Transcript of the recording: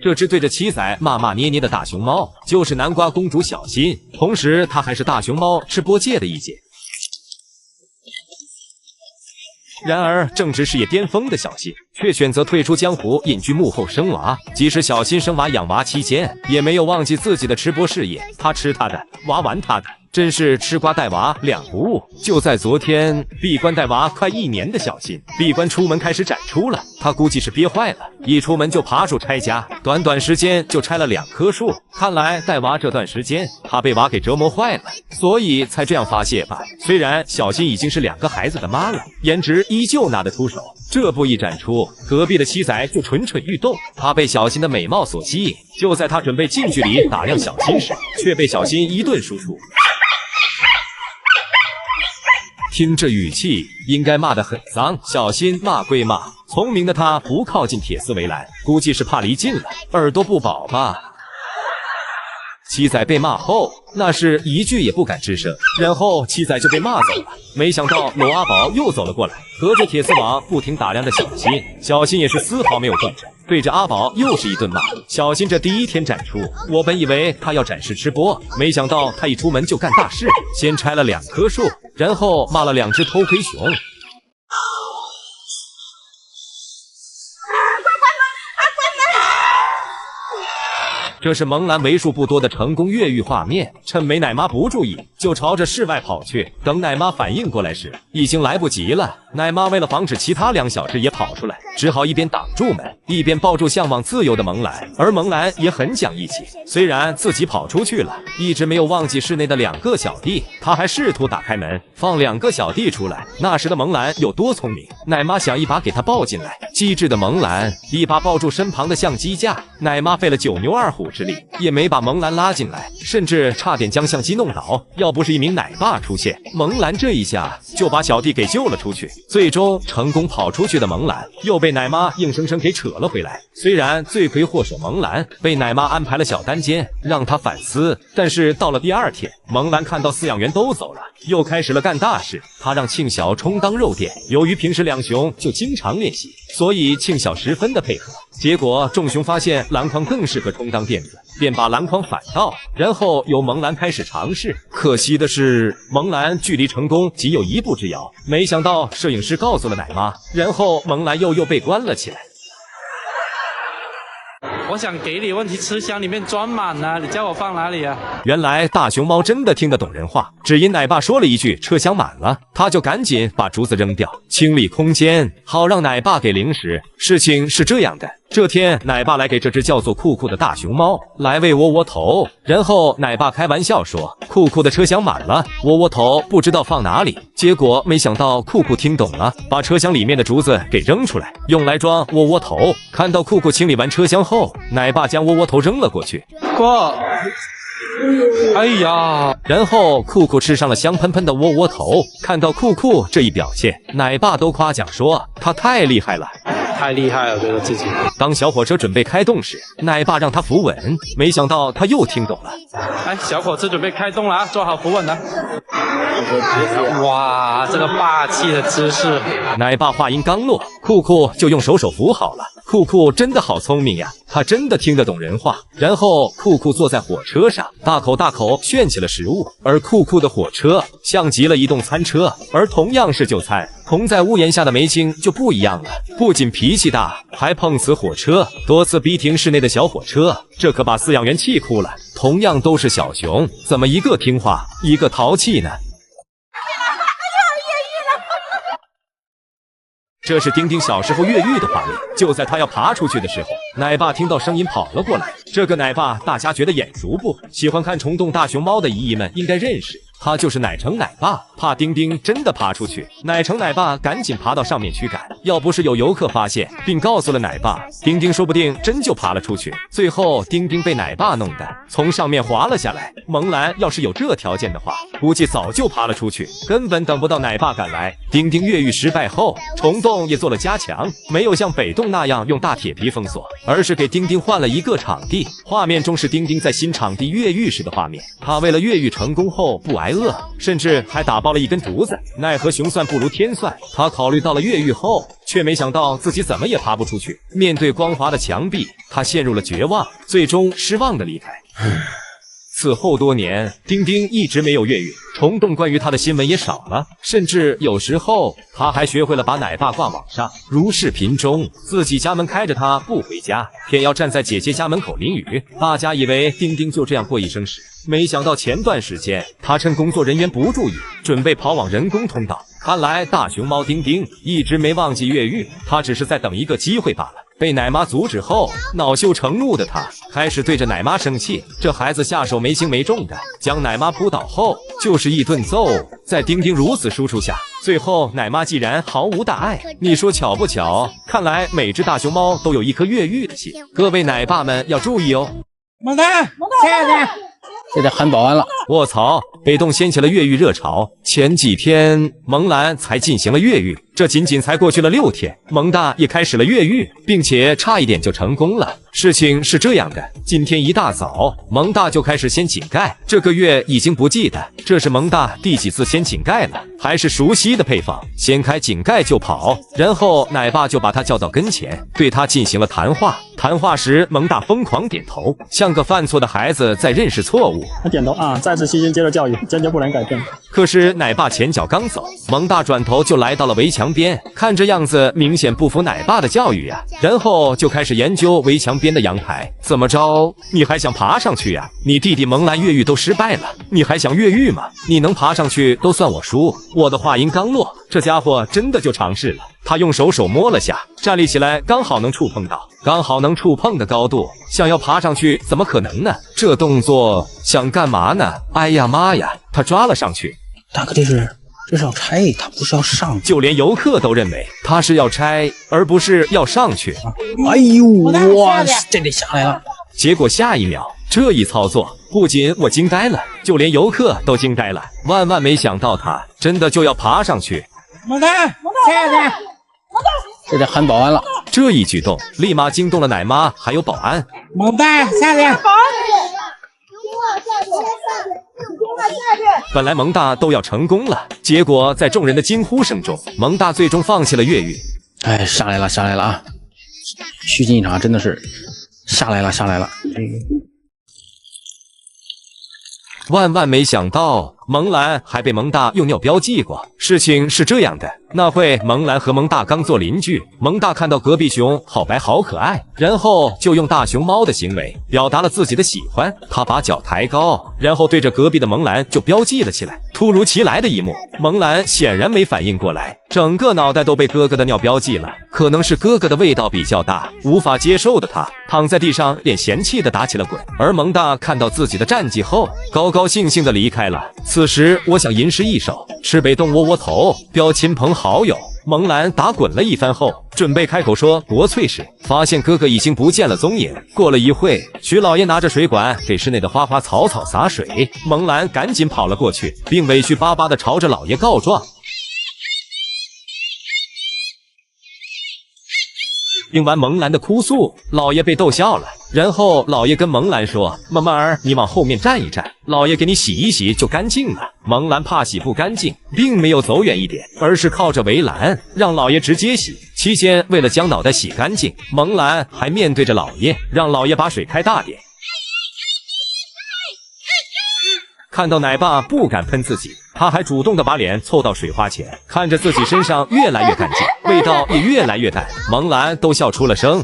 这只对着七仔骂骂咧咧的大熊猫，就是南瓜公主小新，同时她还是大熊猫吃播界的一姐。然而，正值事业巅峰的小新，却选择退出江湖，隐居幕后生娃。即使小新生娃养娃期间，也没有忘记自己的吃播事业。他吃他的，娃玩他的，真是吃瓜带娃两不误。就在昨天，闭关带娃快1年的小新，闭关出门开始展出了。他估计是憋坏了，一出门就爬树拆家，短短时间就拆了2棵树。看来带娃这段时间，他被娃给折磨坏了，所以才这样发泄吧。虽然小新已经是2个孩子的妈了，颜值依旧拿得出手。这步一展出，隔壁的七仔就蠢蠢欲动，他被小新的美貌所吸引。就在他准备近距离打量小新时，却被小新一顿输出。听这语气，应该骂得很脏。小新骂归骂，聪明的他不靠近铁丝围栏，估计是怕离近了，耳朵不保吧。七仔被骂后，那是一句也不敢吱声，然后七仔就被骂走了。没想到罗阿宝又走了过来，隔着铁丝网不停打量着小新，小新也是丝毫没有动作，对着阿宝又是一顿骂。小新这第1天展出，我本以为他要展示吃播，没想到他一出门就干大事，先拆了2棵树，然后骂了2只偷窥熊。这是萌兰为数不多的成功越狱画面，趁美奶妈不注意，就朝着室外跑去。等奶妈反应过来时，已经来不及了。奶妈为了防止其他2小只也跑出来，只好一边挡住门，一边抱住向往自由的萌兰。而萌兰也很讲义气，虽然自己跑出去了，一直没有忘记室内的2个小弟，他还试图打开门，放2个小弟出来。那时的萌兰有多聪明，奶妈想一把给他抱进来，机智的萌兰一把抱住身旁的相机架，奶妈费了9牛2虎之力，也没把萌兰拉进来，甚至差点将相机弄倒。要不是一名奶爸出现，萌兰这一下就把小弟给救了出去。最终成功跑出去的萌兰，又被奶妈硬生生给扯了回来。虽然罪魁祸首萌兰被奶妈安排了小单间，让她反思，但是到了第2天，萌兰看到饲养员都走了，又开始了干大事。她让庆小充当肉垫，由于平时2熊就经常练习，所以庆小十分的配合。结果众熊发现篮筐更适合充当垫子，便把篮筐反倒，然后由萌兰开始尝试。可惜的是，萌兰距离成功仅有1步之遥。没想到摄影师告诉了奶妈，然后萌兰又被关了起来。我想给你，问题吃箱里面装满了，你叫我放哪里啊？原来大熊猫真的听得懂人话，只因奶爸说了一句车厢满了，他就赶紧把竹子扔掉，清理空间，好让奶爸给零食。事情是这样的，这天奶爸来给这只叫做酷酷的大熊猫来喂窝窝头，然后奶爸开玩笑说酷酷的车厢满了，窝窝头不知道放哪里。结果没想到酷酷听懂了，把车厢里面的竹子给扔出来，用来装窝窝头。看到酷酷清理完车厢后，奶爸将窝窝头扔了过去。哎呀！然后酷酷吃上了香喷喷的窝窝头。看到酷酷这一表现，奶爸都夸奖说他太厉害了，太厉害了，觉得自己。当小火车准备开动时，奶爸让他扶稳，没想到他又听懂了。哎，小火车准备开动了啊，做好扶稳了。哇，这个霸气的姿势！奶爸话音刚落，酷酷就用手扶好了。酷酷真的好聪明呀，他真的听得懂人话。然后酷酷坐在火车上，大口大口炫起了食物，而酷酷的火车像极了移动餐车。而同样是就餐，同在屋檐下的梅青就不一样了，不仅脾气大，还碰瓷火车，多次逼停室内的小火车，这可把饲养员气哭了。同样都是小熊，怎么一个听话，一个淘气呢？这是丁丁小时候越狱的画面，就在他要爬出去的时候，奶爸听到声音跑了过来。这个奶爸大家觉得眼熟不？喜欢看虫洞大熊猫的姨姨们应该认识，他就是奶橙奶爸。怕丁丁真的爬出去，奶橙奶爸赶紧爬到上面驱赶。要不是有游客发现并告诉了奶爸，丁丁说不定真就爬了出去。最后丁丁被奶爸弄得从上面滑了下来。萌兰要是有这条件的话，估计早就爬了出去，根本等不到奶爸赶来。丁丁越狱失败后，虫洞也做了加强，没有像北洞那样用大铁皮封锁，而是给丁丁换了一个场地。画面中是丁丁在新场地越狱时的画面。他为了越狱成功后不挨挨饿，甚至还打爆了一根竹子。奈何熊算不如天算，他考虑到了越狱后，却没想到自己怎么也爬不出去。面对光滑的墙壁，他陷入了绝望，最终失望的离开。此后多年，丁丁一直没有越狱，虫洞关于他的新闻也少了，甚至有时候他还学会了把奶爸挂网上。如视频中，自己家门开着，他不回家，偏要站在姐姐家门口淋雨。大家以为丁丁就这样过一生时，没想到前段时间他趁工作人员不注意，准备跑往人工通道。看来大熊猫丁丁一直没忘记越狱，他只是在等一个机会罢了。被奶妈阻止后，恼羞成怒的他开始对着奶妈生气。这孩子下手没轻没重的，将奶妈扑倒后就是一顿揍。在丁丁如此输出下，最后奶妈既然毫无大碍，你说巧不巧？看来每只大熊猫都有一颗越狱的心，各位奶爸们要注意哦。蒙蛋，现在这得喊保安了。卧槽！北洞掀起了越狱热潮。前几天萌兰才进行了越狱，这仅仅才过去了6天，萌大也开始了越狱，并且差一点就成功了。事情是这样的，今天一大早，萌大就开始掀井盖。这个月已经不记得这是萌大第几次掀井盖了，还是熟悉的配方，掀开井盖就跑。然后奶爸就把他叫到跟前，对他进行了谈话。谈话时，萌大疯狂点头，像个犯错的孩子在认识错误。他点头啊，再次虚心接受教育，坚决不能改变。可是奶爸前脚刚走，萌大转头就来到了围墙边，看这样子明显不服奶爸的教育呀，然后就开始研究围墙边的阳台。怎么着？你还想爬上去呀？你弟弟萌兰越狱都失败了，你还想越狱吗？你能爬上去都算我输。我的话音刚落，这家伙真的就尝试了。他用手摸了下，站立起来刚好能触碰到，刚好能触碰的高度，想要爬上去怎么可能呢？这动作想干嘛呢？哎呀妈呀！他抓了上去。大哥，这是要拆，他不是要上。就连游客都认为他是要拆，而不是要上去。哎呦，哇，这得下来了。结果下一秒，这一操作不仅我惊呆了，就连游客都惊呆了。万万没想到他真的就要爬上去。蒙蛋，现在这得喊保安了。这一举动立马惊动了奶妈还有保安。蒙蛋，下去。本来蒙大都要成功了，结果在众人的惊呼声中，蒙大最终放弃了越狱。哎，下来了啊！虚惊一场，真的是下来了。万万没想到，萌兰还被萌大用尿标记过。事情是这样的，那会萌兰和萌大刚做邻居，萌大看到隔壁熊好白好可爱，然后就用大熊猫的行为表达了自己的喜欢。他把脚抬高，然后对着隔壁的萌兰就标记了起来。突如其来的一幕，萌兰显然没反应过来，整个脑袋都被哥哥的尿标记了。可能是哥哥的味道比较大，无法接受的他躺在地上脸嫌弃的打起了滚。而萌大看到自己的战绩后，高高兴兴的离开了。此时我想吟诗一首，吃北洞窝窝头，标亲朋好友。萌兰打滚了一番后，准备开口说国粹时，发现哥哥已经不见了踪影。过了一会，徐老爷拿着水管给室内的花花草草洒水，萌兰赶紧跑了过去，并委屈巴巴地朝着老爷告状。听完萌兰的哭诉，老爷被逗笑了。然后老爷跟萌兰说：“萌萌儿，你往后面站一站，老爷给你洗一洗就干净了。”萌兰怕洗不干净，并没有走远一点，而是靠着围栏让老爷直接洗。期间为了将脑袋洗干净，萌兰还面对着老爷，让老爷把水开大点。看到奶爸不敢喷自己，他还主动的把脸凑到水花前，看着自己身上越来越干净，味道也越来越淡，萌兰都笑出了声。